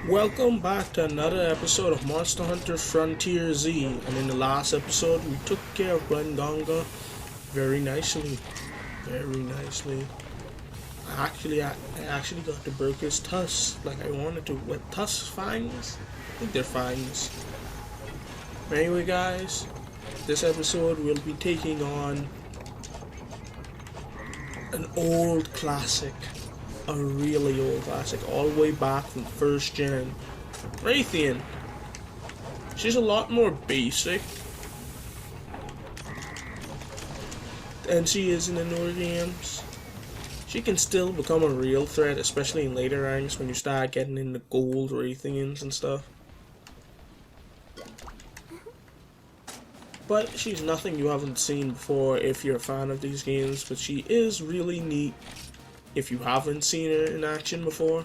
Welcome back to another episode of Monster Hunter Frontier Z. And in the last episode, we took care of Glengonga very nicely. Very nicely. I actually got to break his tusks like I wanted to. What, tusks? Fangs? I think they're fangs. But anyway, guys, this episode we'll be taking on an old classic. A really old classic, all the way back from first gen. Rathan. She's a lot more basic than she is in the newer games. She can still become a real threat, especially in later ranks when you start getting into gold Rathans and stuff. But she's nothing you haven't seen before if you're a fan of these games, but she is really neat if you haven't seen her in action before.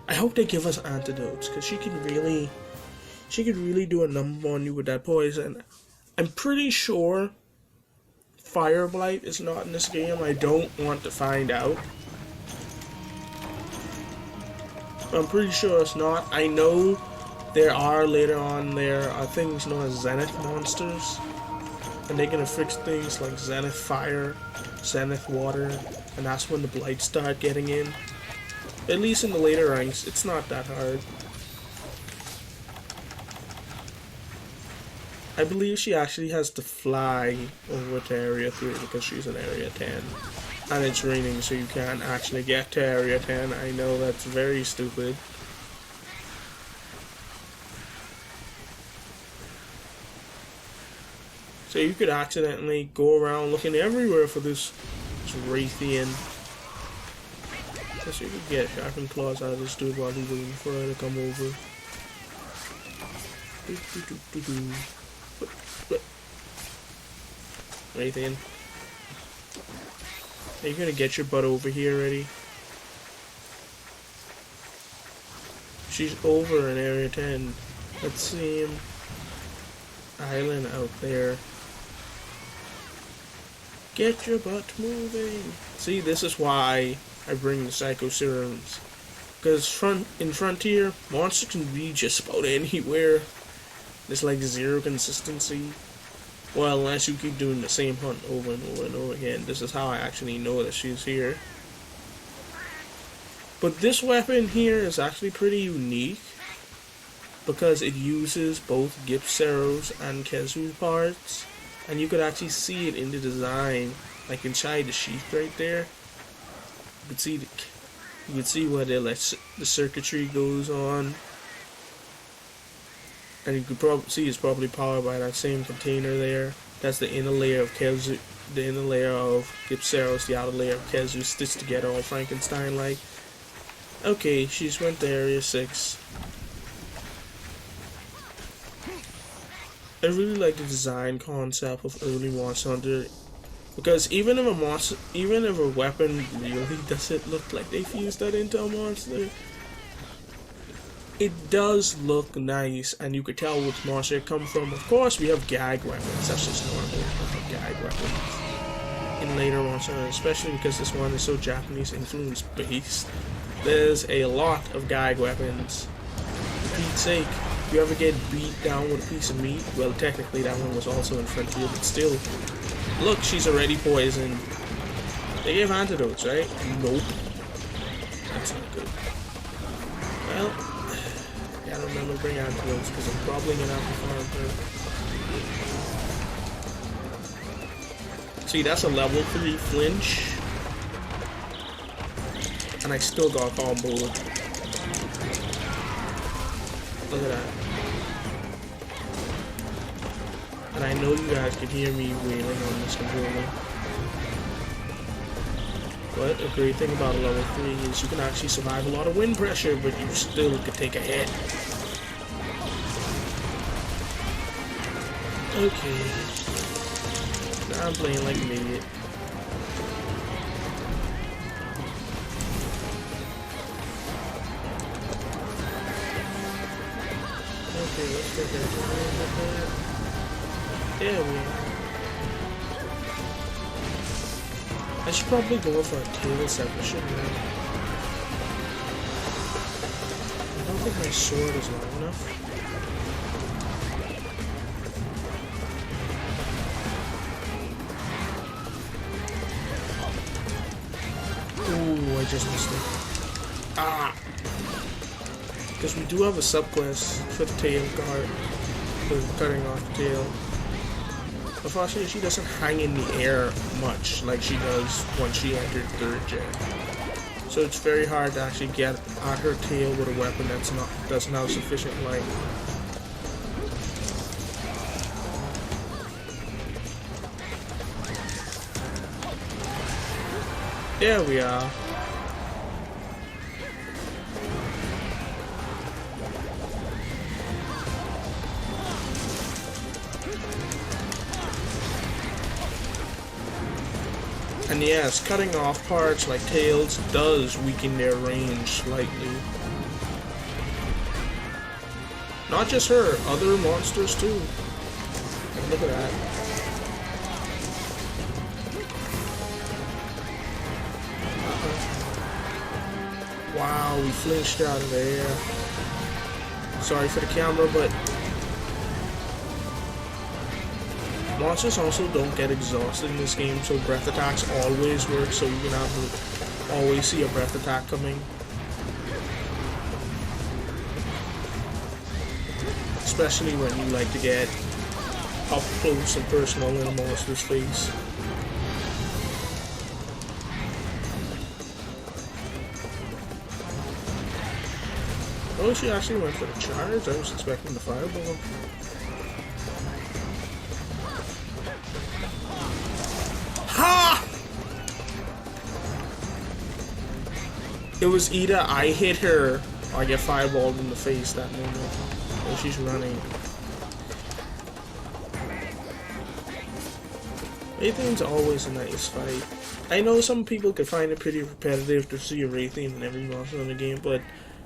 I hope they give us antidotes, because she could really do a number on you with that poison. I'm pretty sure Fire Blight is not in this game. I don't want to find out. But I'm pretty sure it's not. I know there are things known as Zenith monsters, and they're gonna fix things like Zenith Fire, Zenith Water, and that's when the blights start getting in. At least in the later ranks, it's not that hard. I believe she actually has to fly over to Area 3 because she's in Area 10. And it's raining, so you can't actually get to Area 10. I know that's very stupid. So you could accidentally go around looking everywhere for this Rathan. So you could get sharpened claws out of this dude while he's waiting for her to come over. Rathan, are you gonna get your butt over here already? She's over in Area 10. Let's see him. Island out there. Get your butt moving. See, this is why I bring the Psycho Serums. Because in Frontier, monsters can be just about anywhere. There's like zero consistency. Well, unless you keep doing the same hunt over and over and over again. This is how I actually know that she's here. But this weapon here is actually pretty unique, because it uses both Gipseros and Kezu parts, and you could actually see it in the design, like inside the sheath right there. You could see where the circuitry goes on, and you could probably see it's probably powered by that same container there. That's the inner layer of Kezu, the inner layer of Gipseros, the outer layer of Kezu, stitched together all Frankenstein-like. Okay, she's went to Area 6. I really like the design concept of early Monster Hunter, because even if a weapon really doesn't look like they fused that into a monster, it does look nice, and you could tell which monster it comes from. Of course, we have gag weapons. That's just normal. We have gag weapons in later Monster Hunter, especially because this one is so Japanese influence based. There's a lot of gag weapons. For Pete's sake. If you ever get beat down with a piece of meat, well, technically that one was also in Frontier, but still. Look, she's already poisoned. They gave antidotes, right? Nope. That's not good. Well, I gotta remember to bring antidotes, because I'm probably gonna have to farm her. See, that's a level 3 flinch. And I still got comboed. Look at that. And I know you guys can hear me wailing on this controller. But a great thing about a level 3 is you can actually survive a lot of wind pressure, but you still could take a hit. Okay. Now I'm playing like an idiot. Okay, let's take that. There we are. I should probably go for a tail setter, shouldn't I? I don't think my sword is long enough. Ooh, I just missed it. Ah! Because we do have a subquest for the tail guard, for cutting off the tail. Unfortunately, she doesn't hang in the air much like she does once she entered 3rd gen. So it's very hard to actually get at her tail with a weapon doesn't have sufficient length. There we are. And yes, cutting off parts like tails does weaken their range slightly. Not just her, other monsters too. And look at that. Wow, we flinched out of there. Sorry for the camera, but monsters also don't get exhausted in this game, so breath attacks always work, so you can always see a breath attack coming. Especially when you like to get up close and personal in a monster's face. Oh, she actually went for the charge. I was expecting the fireball. Ha! It was either I hit her or I get fireballed in the face that moment. Oh, she's running. Rathan's always a nice fight. I know some people could find it pretty repetitive to see a Rathan in every monster in the game, but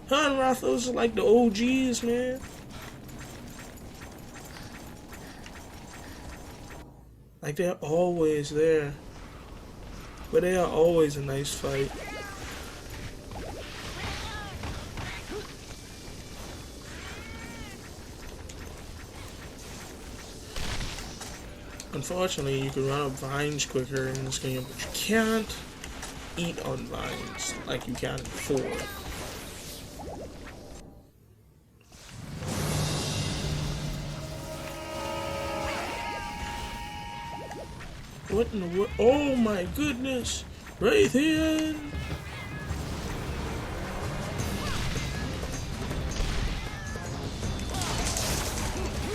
Hun Rathos are like the OGs, man. Like, they're always there. But they are always a nice fight. Unfortunately, you can run up vines quicker in this game, but you can't eat on vines like you can in 4. What in the world? Oh my goodness! Rathan!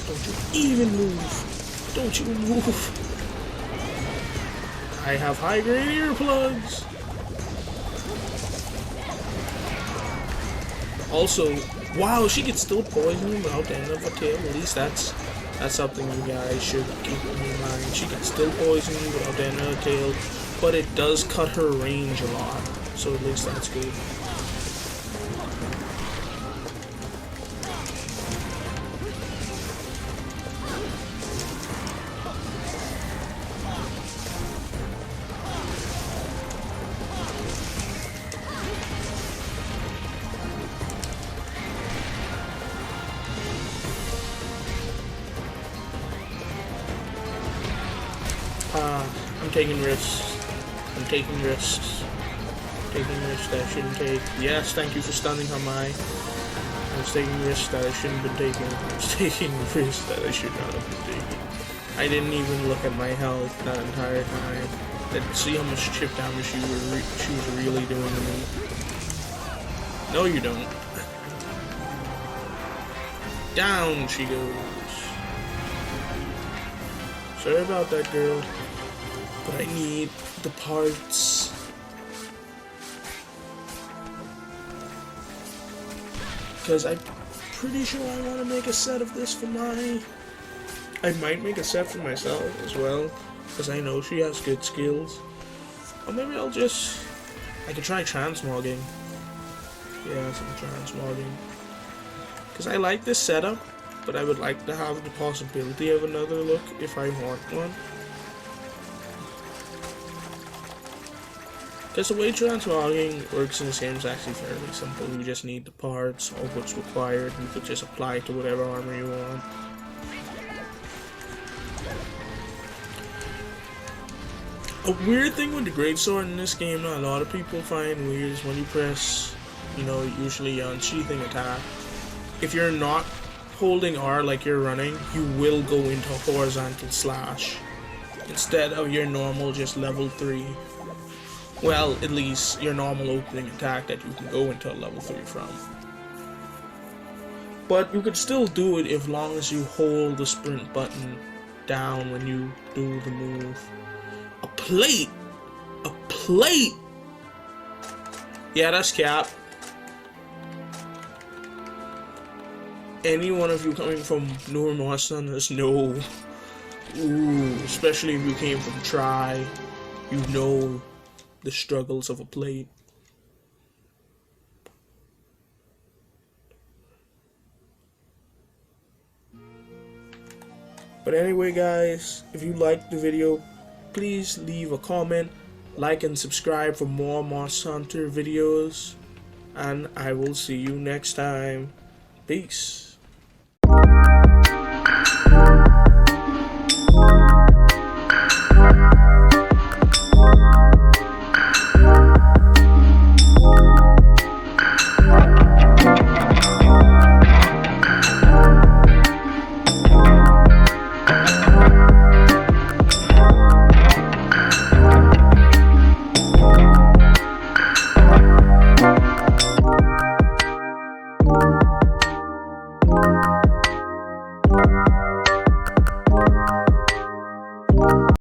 Don't you even move! Don't you move! I have high-grade earplugs! Also, wow, she can still poison him without the end of a tail. At least that's something you guys should keep in mind. She can still poison you without the end of a tail, but it does cut her range a lot. So at least that's good. I'm taking risks. I'm taking risks. Taking risks that I shouldn't take. Yes, thank you for stunning her mind. I was taking risks that I shouldn't have been taking. I was taking risks that I should not have been taking. I didn't even look at my health that entire time. See how much chip damage she was really doing to me. No, you don't. Down she goes. Sorry about that, girl. But I need the parts. Because I'm pretty sure I want to make a set of this for my... I might make a set for myself as well. Because I know she has good skills. Or maybe I'll just... I could try transmogging. Yeah, some transmogging. Because I like this setup. But I would like to have the possibility of another look if I want one. Because the way translogging works in this game is actually fairly simple. You just need the parts of what's required. You could just apply it to whatever armor you want. A weird thing with the greatsword in this game that a lot of people find weird is when you press, you know, usually unsheathing attack. If you're not holding R like you're running, you will go into horizontal slash instead of your normal just level 3. Well, at least your normal opening attack that you can go into a level 3 from. But you could still do it as long as you hold the sprint button down when you do the move. A plate! A plate! Yeah, that's cap. Any one of you coming from newer monsters know. Ooh, especially if you came from Try, you know the struggles of a plate. But anyway guys, if you liked the video, please leave a comment, like and subscribe for more Monster Hunter videos, and I will see you next time. Peace.